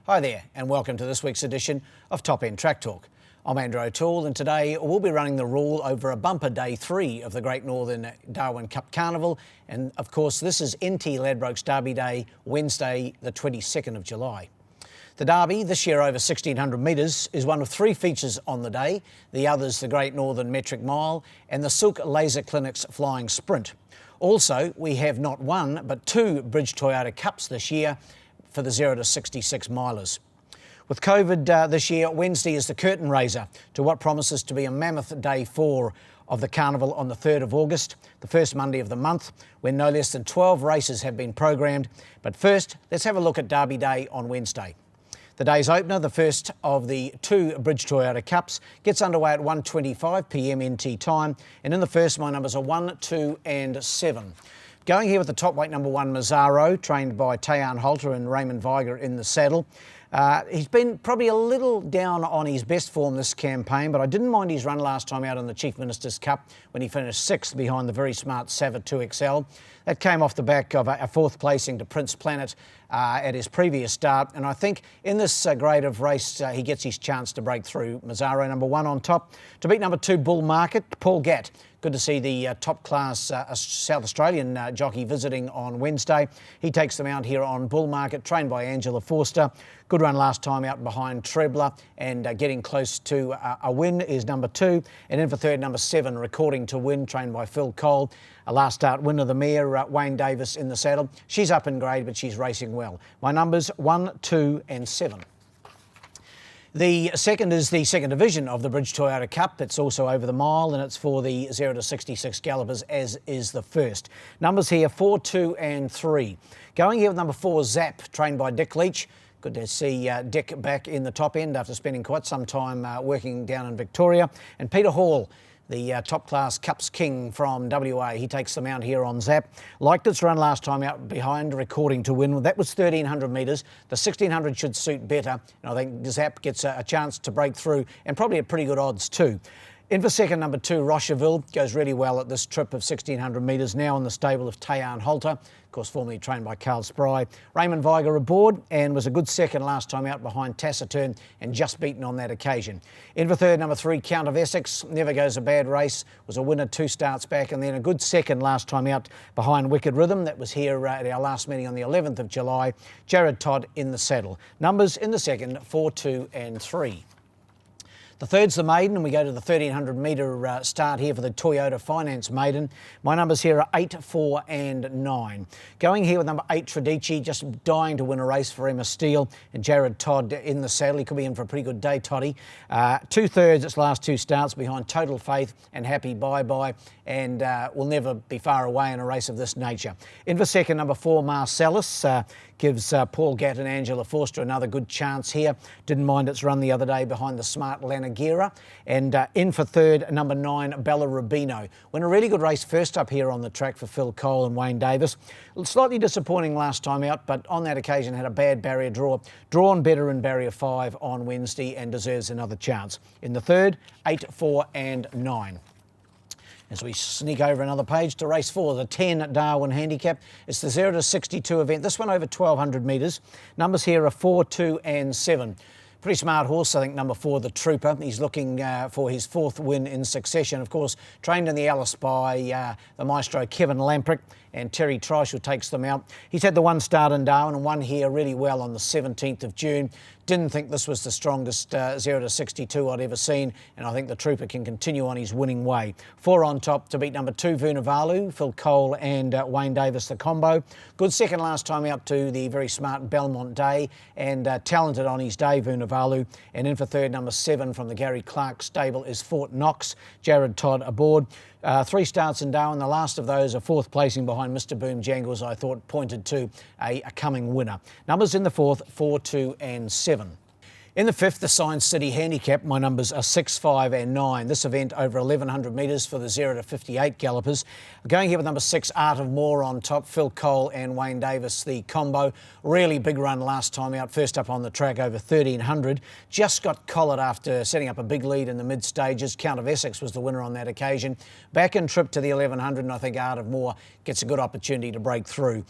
Hi there and welcome to this week's edition of Top End Track Talk. I'm Andrew O'Toole and today we'll be running the rule over a bumper day 3 of the Great Northern Darwin Cup Carnival, and of course this is NT Ladbrokes Derby Day, Wednesday the 22nd of July. The Derby, this year over 1600 metres, is one of 3 features on the day. The others the Great Northern Metric Mile and the Silk Laser Clinic's Flying Sprint. Also, we have not 1 but 2 Bridge Toyota Cups this year for the 0 to 66 milers. With COVID this year, Wednesday is the curtain raiser to what promises to be a mammoth day 4 of the carnival on the 3rd of August, the first Monday of the month, when no less than 12 races have been programmed. But first, let's have a look at Derby Day on Wednesday. The day's opener, the first of the 2 Bridge Toyota Cups, gets underway at 1:25 p.m. NT time, and in the first my numbers are 1, 2 and 7. Going here with the top weight number 1 Mazzaro, trained by Tayan Holter and Raymond Viger in the saddle. He's been probably a little down on his best form this campaign, but I didn't mind his run last time out in the Chief Minister's Cup when he finished 6th behind the very smart SAVATOXL. That came off the back of a 4th placing to Prince Planet at his previous start, and I think in this grade of race he gets his chance to break through. Mazzaro number 1 on top. To beat number 2 Bull Market, Paul Gatt. Good to see the top-class South Australian jockey visiting on Wednesday. He takes them out here on Bull Market, trained by Angela Forster. Good run last time out behind Trebler, and getting close to a win is number 2. And in for third, number 7, Recording to Win, trained by Phil Cole. A last start winner, the mare, Wayne Davis in the saddle. She's up in grade, but she's racing well. My numbers 1, 2 and 7. The second is the second division of the Bridge Toyota Cup. It's also over the mile and it's for the 0 to 66 gallopers, as is the first. Numbers here 4, 2 and 3. Going here with number 4 Zap, trained by Dick Leach. Good to see Dick back in the top end after spending quite some time working down in Victoria. And Peter Hall, the top-class Cups King from WA. He takes them out here on Zap. Liked its run last time out behind Recording to Win. That was 1,300 metres. The 1,600 should suit better. And I think Zap gets a chance to break through, and probably at pretty good odds too. In for second, number 2, Rocheville, goes really well at this trip of 1,600 metres, now in the stable of Tayan Holter, of course formerly trained by Carl Spry. Raymond Viger aboard and was a good second last time out behind Taciturn and just beaten on that occasion. In for third, number 3, Count of Essex, never goes a bad race, was a winner 2 starts back, and then a good second last time out behind Wicked Rhythm. That was here at our last meeting on the 11th of July. Jared Todd in the saddle. Numbers in the second 4, 2 and 3. The third's the maiden, and we go to the 1,300 metre start here for the Toyota Finance Maiden. My numbers here are 8, 4 and 9. Going here with number 8, Tradici, just dying to win a race for Emma Steele, and Jared Todd in the saddle. He could be in for a pretty good day, Toddy. 2/3 its last 2 starts behind Total Faith and Happy Bye Bye, and will never be far away in a race of this nature. In for second, number 4, Marcellus. Gives Paul Gatt and Angela Forster another good chance here. Didn't mind its run the other day behind the smart Lanagira. And in for third, number 9, Bella Rubino. Won a really good race first up here on the track for Phil Cole and Wayne Davis. Slightly disappointing last time out, but on that occasion had a bad barrier draw. Drawn better in barrier 5 on Wednesday and deserves another chance. In the third, 8, 4 and 9. As we sneak over another page to race 4, the 10 Darwin Handicap. It's the 0 to 62 event. This one over 1,200 metres. Numbers here are 4, 2 and 7. Pretty smart horse, I think, number 4, the Trooper. He's looking for his 4th win in succession. Of course, trained in the Alice by the maestro Kevin Lamprick, and Terry Trice, who takes them out. He's had the 1 start in Darwin and won here really well on the 17th of June. Didn't think this was the strongest 0 to 62 I'd ever seen, and I think the Trooper can continue on his winning way. 4 on top to beat number 2, Vunavalu, Phil Cole and Wayne Davis, the combo. Good second last time out to the very smart Belmont Day, and talented on his day, Vunavalu. And in for third, number 7 from the Gary Clark stable is Fort Knox. Jared Todd aboard. 3 starts in Darwin. The last of those are 4th placing behind Mr. Boom Jangles, I thought pointed to a coming winner. Numbers in the 4th, 4, 2 and 7. In the 5th, the Science City Handicap, my numbers are 6, 5 and 9. This event over 1,100 metres for the 0 to 58 gallopers. Going here with number 6, Art of More on top, Phil Cole and Wayne Davis, the combo. Really big run last time out, first up on the track over 1,300. Just got collared after setting up a big lead in the mid-stages. Count of Essex was the winner on that occasion. Back in trip to the 1,100, and I think Art of More gets a good opportunity to break through.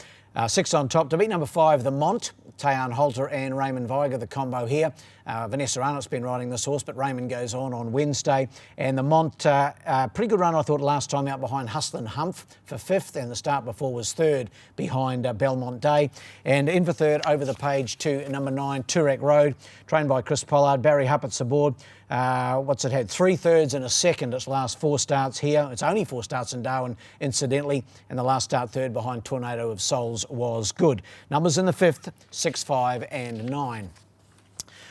6 on top to beat number 5, the Mont. Tayan Holter and Raymond Viger, the combo here. Vanessa Arnott's been riding this horse, but Raymond goes on Wednesday. And the Mont, pretty good run, I thought, last time out behind Hustlin' Humph for 5th, and the start before was 3rd behind Belmont Day. And in for 3rd over the page to number 9, Turek Road, trained by Chris Pollard. Barry Huppett's aboard. What's it had? 3 thirds and a second its last 4 starts here. It's only 4 starts in Darwin, incidentally, and the last start 3rd behind Tornado of Souls was good. Numbers in the 5th, 6, 5 and 9.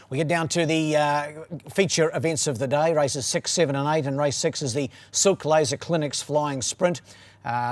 We get down to the feature events of the day, races 6, 7 and 8, and race 6 is the Silk Laser Clinics Flying Sprint.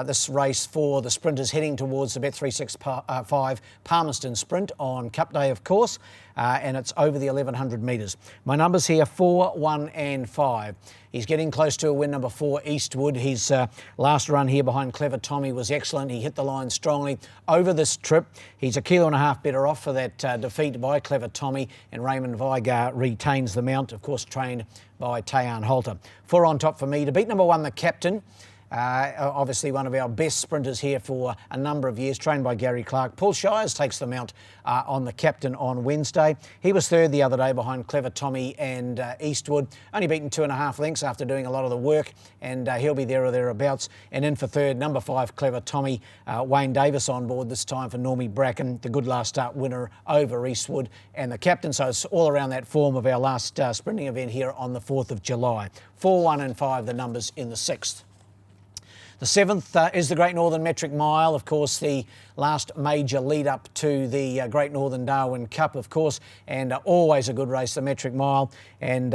This race for the sprinters heading towards the Bet365 Palmerston Sprint on Cup Day, of course, and it's over the 1100 metres. My numbers here, 4, 1 and 5. He's getting close to a win, number 4, Eastwood. His last run here behind Clever Tommy was excellent. He hit the line strongly over this trip. He's 1.5 kilos better off for that defeat by Clever Tommy, and Raymond Viger retains the mount, of course, trained by Tayan Holter. 4 on top for me. To beat number 1, the Captain. Obviously one of our best sprinters here for a number of years, trained by Gary Clark. Paul Shires takes the mount on the Captain on Wednesday. He was 3rd the other day behind Clever Tommy and Eastwood. Only beaten 2.5 lengths after doing a lot of the work, and he'll be there or thereabouts. And in for 3rd, number 5, Clever Tommy. Wayne Davis on board this time for Normie Bracken, the good last start winner over Eastwood and the Captain. So it's all around that form of our last sprinting event here on the 4th of July. 4, 1 and 5, the numbers in the 6th. The 7th is the Great Northern Metric Mile, of course, the last major lead up to the Great Northern Darwin Cup, of course, and always a good race, the Metric Mile, and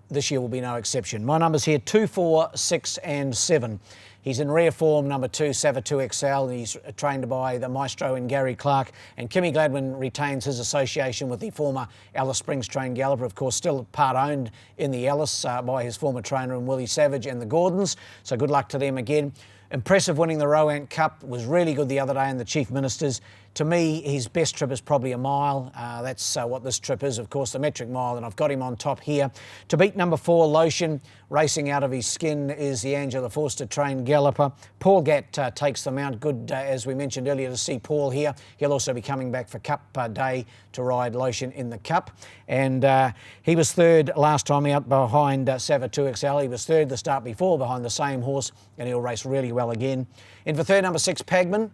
this year will be no exception. My numbers here, 2, 4, 6 and 7. He's in rare form, number 2, SAVATOXL. He's trained by the maestro in Gary Clark. And Kimmy Gladwin retains his association with the former Alice Springs trained galloper, of course, still part owned in the Alice by his former trainer in Willie Savage and the Gordons. So good luck to them again. Impressive winning the Rowan Cup, was really good the other day in the Chief Ministers. To me, his best trip is probably a mile. That's what this trip is, of course, the Metric Mile, and I've got him on top here. To beat number 4, Lotion, racing out of his skin is the Angela Forster trained galloper. Paul Gatt takes the mount. Good, as we mentioned earlier, to see Paul here. He'll also be coming back for Cup Day to ride Lotion in the Cup. And he was 3rd last time out behind SAVATOXL. He was 3rd the start before behind the same horse, and he'll race really well again. In for 3rd, number 6, Pagman.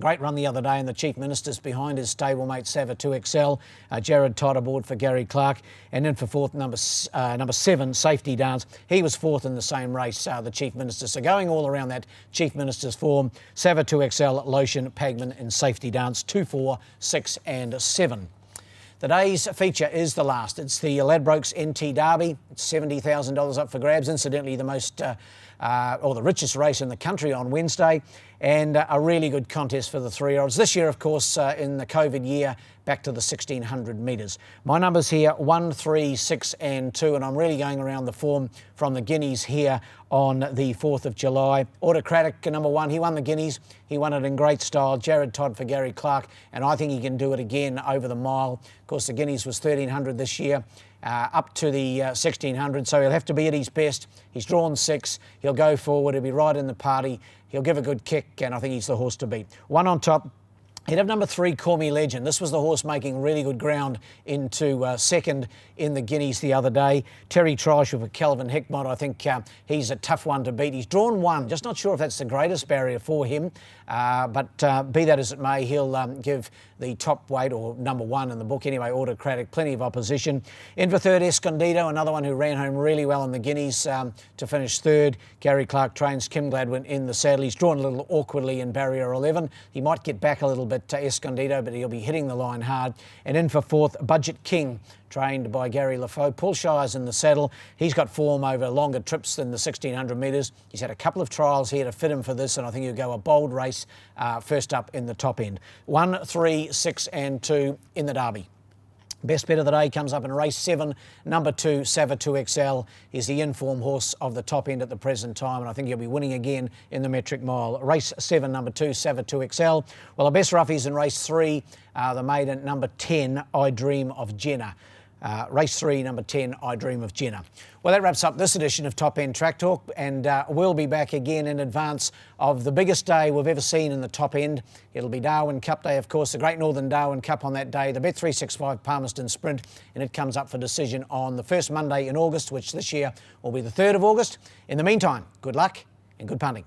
Great run the other day in the Chief Ministers behind his stablemate SAVATOXL. Jared Todd aboard for Gary Clark. And in for 4th, number 7, Safety Dance. He was 4th in the same race, the Chief Ministers. So going all around that Chief Ministers form, SAVATOXL, Lotion, Pagman and Safety Dance, 2, 4, 6 and 7. The day's feature is the last. It's the Ladbrokes NT Derby. It's $70,000 up for grabs. Incidentally, the most or the richest race in the country on Wednesday, and a really good contest for the 3-year-olds. This year, of course, in the COVID year, back to the 1600 metres. My numbers here, 1, 3, 6 and 2, and I'm really going around the form from the Guineas here on the 4th of July. Autocratic, number 1, he won the Guineas. He won it in great style. Jared Todd for Gary Clark, and I think he can do it again over the mile. Of course, the Guineas was 1300 this year. Up to the 1600, so he'll have to be at his best. He's drawn 6, he'll go forward, he'll be right in the party, he'll give a good kick, and I think he's the horse to beat. 1 on top. He'd have number 3, Call Me Legend. This was the horse making really good ground into 2nd in the Guineas the other day. Terry Trice with Kelvin Hickmott, I think he's a tough one to beat. He's drawn 1, just not sure if that's the greatest barrier for him, but be that as it may, he'll give the top weight, or number 1 in the book anyway, Autocratic, plenty of opposition. In for 3rd, Escondido, another one who ran home really well in the Guineas to finish 3rd. Gary Clark trains Kim Gladwin in the saddle. He's drawn a little awkwardly in barrier 11. He might get back a little bit to Escondido, but he'll be hitting the line hard. And in for 4th, Budget King, trained by Gary Lafoe. Paul Shires in the saddle. He's got form over longer trips than the 1600 metres. He's had a couple of trials here to fit him for this, and I think he'll go a bold race first up in the top end. 1, 3, 6 and 2 in the Derby. Best bet of the day comes up in race 7. Number 2, SAVATOXL, is the in-form horse of the top end at the present time, and I think he'll be winning again in the Metric Mile. Race 7, number 2, SAVATOXL. Well, the best roughies in race 3, the maiden, number 10, I Dream of Jenna. Race 3, number 10, I Dream of Jenna. Well, that wraps up this edition of Top End Track Talk, and we'll be back again in advance of the biggest day we've ever seen in the top end. It'll be Darwin Cup Day, of course, the Great Northern Darwin Cup on that day, the Bet365 Palmerston Sprint, and it comes up for decision on the first Monday in August, which this year will be the 3rd of August. In the meantime, good luck and good punting.